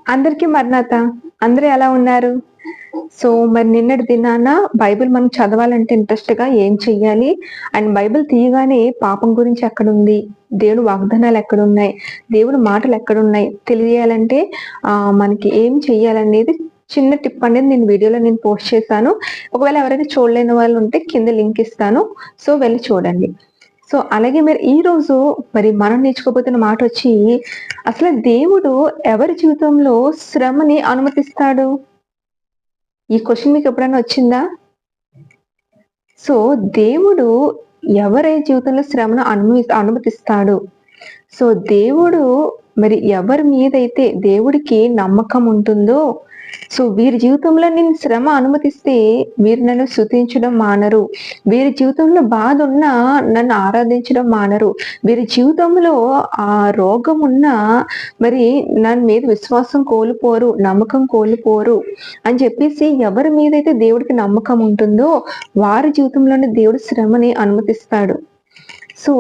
అందరికీ మరణాత. అందరూ ఎలా ఉన్నారు? సో, మరి నిన్నటి దినాన బైబిల్ మనం చదవాలంటే ఇంట్రెస్ట్‌గా ఏం చెయ్యాలి? అండ్ బైబిల్ తీయగానే పాపం గురించి ఎక్కడుంది? దేవుడు వాగ్దానాలు ఎక్కడున్నాయి? దేవుడి మాటలు ఎక్కడున్నాయి? తెలియాలంటే మనకి ఏం చెయ్యాలనేది చిన్న టిప్ అనేది నేను వీడియోలో పోస్ట్ చేశాను. ఒకవేళ ఎవరైనా చూడలేని వాళ్ళు ఉంటే కింద లింక్ ఇస్తాను. సో, వెళ్లి చూడండి. సో, అలాగే మరి ఈరోజు మరి మనం నేర్చుకోబోతున్న మాటొచ్చి, అసలు దేవుడు ఎవరి జీవితంలో శ్రమని అనుమతిస్తాడు? ఈ క్వెషన్ మీకెప్పుడైనా వచ్చిందా? సో, దేవుడు ఎవరి జీవితంలో శ్రమను అనుమతిస్తాడు? సో, దేవుడు మరి ఎవరి మీదైతే దేవుడికి నమ్మకం ఉంటుందో, సో వీరి జీవితంలో నేను శ్రమ అనుమతిస్తే వీరు నన్ను స్తుతించడం మానరు. వీరి జీవితంలో బాధ ఉన్నా నన్ను ఆరాధించడం మానరు. వీరి జీవితంలో రోగం ఉన్నా మరి నన్ను మీద విశ్వాసం కోల్పోరు, నమ్మకం కోల్పోరు అని చెప్పేసి ఎవరి మీదైతే దేవుడికి నమ్మకం ఉంటుందో వారి జీవితంలోనే దేవుడు శ్రమని అనుమతిస్తాడు. సో,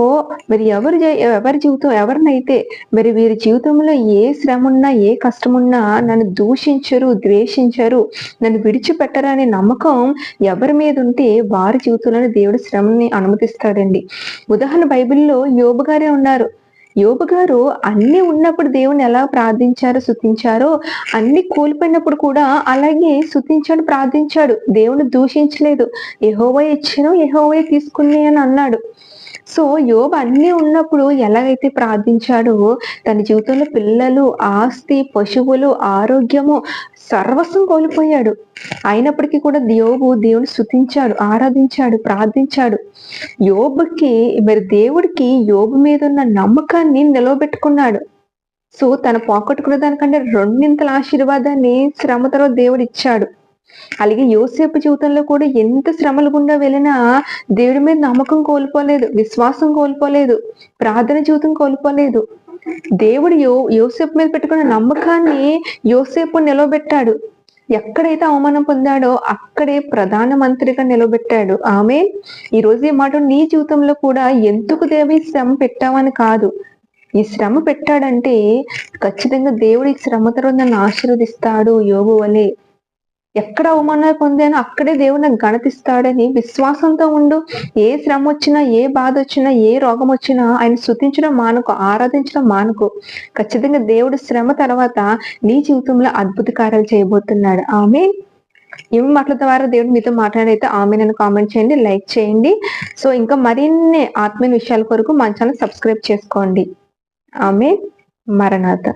మరి ఎవరి జీవితం ఎవరినైతే మరి వీరి జీవితంలో ఏ శ్రమున్నా, ఏ కష్టమున్నా నన్ను దూషించరు, ద్వేషించరు, నన్ను విడిచిపెట్టరు అనే నమ్మకం ఎవరి మీద ఉంటే వారి జీవితంలోనే దేవుడు శ్రమని అనుమతిస్తాడండి. ఉదాహరణ బైబిల్‌లో యోబు గారే ఉన్నారు. యోబు గారు అన్నీ ఉన్నప్పుడు దేవుణ్ణి ఎలా ప్రార్థించారో, స్తుతించారో, అన్నీ కోల్పోయినప్పుడు కూడా అలాగే స్తుతించాడు, ప్రార్థించాడు. దేవుణ్ణి దూషించలేదు. యెహోవా ఇచ్చెను, యెహోవాయే తీసుకుని అని అన్నాడు. సో, యోబు అన్నీ ఉన్నప్పుడు ఎలాగైతే ప్రార్థించాడో, తన జీవితంలో పిల్లలు, ఆస్తి, పశువులు, ఆరోగ్యము సర్వస్వం కోల్పోయాడు. అయినప్పటికీ కూడా యోబు దేవుని స్తుతించాడు, ఆరాధించాడు, ప్రార్థించాడు. యోబుకి మరి దేవుడికి యోబు మీద ఉన్న నమ్మకాన్ని నిలవబెట్టుకున్నాడు. సో, తను పోగొట్టుకున్న దానికంటే రెండింతల ఆశీర్వాదాన్ని శ్రమ తర్వాత దేవుడిచ్చాడు. అలాగే యోసేపు జీవితంలో కూడా ఎంత శ్రమల గుండా వెళ్ళినా దేవుడి మీద నమ్మకం కోల్పోలేదు, విశ్వాసం కోల్పోలేదు, ప్రార్థన జీవితం కోల్పోలేదు. దేవుడు యోసేపు మీద పెట్టుకున్న నమ్మకాన్ని యోసేపు నిలవబెట్టాడు. ఎక్కడైతే అవమానం పొందాడో అక్కడే ప్రధాన మంత్రిగా నిలబెట్టాడు. ఆమేన్. ఈ రోజు ఈ మాట నీ జీవితంలో కూడా ఎందుకు దేవి శ్రమ పెట్టావని కాదు, ఈ శ్రమ పెట్టాడంటే ఖచ్చితంగా దేవుడి శ్రమ తర్వాత నన్ను ఆశీర్వదిస్తాడు. యోబు వలె ఎక్కడ అవమానాలు పొందానో అక్కడే దేవుడు నాకు గణతిస్తాడని విశ్వాసంతో ఉండు. ఏ శ్రమ వచ్చినా, ఏ బాధ వచ్చినా, ఏ రోగం వచ్చినా ఆయన స్తుతించడం మానుకో, ఆరాధించడం మానుకో. ఖచ్చితంగా దేవుడు శ్రమ తర్వాత నీ జీవితంలో అద్భుత కార్యాలు చేయబోతున్నాడు. ఆమేన్. ఏమి మాటల ద్వారా దేవుడు మీతో మాట్లాడైతే ఆమేన్ అని కామెంట్ చేయండి, లైక్ చేయండి. సో ఇంకా మరిన్ని ఆత్మీయ విషయాల కొరకు మన ఛానల్ సబ్స్క్రైబ్ చేసుకోండి. ఆమేన్. మరణాత.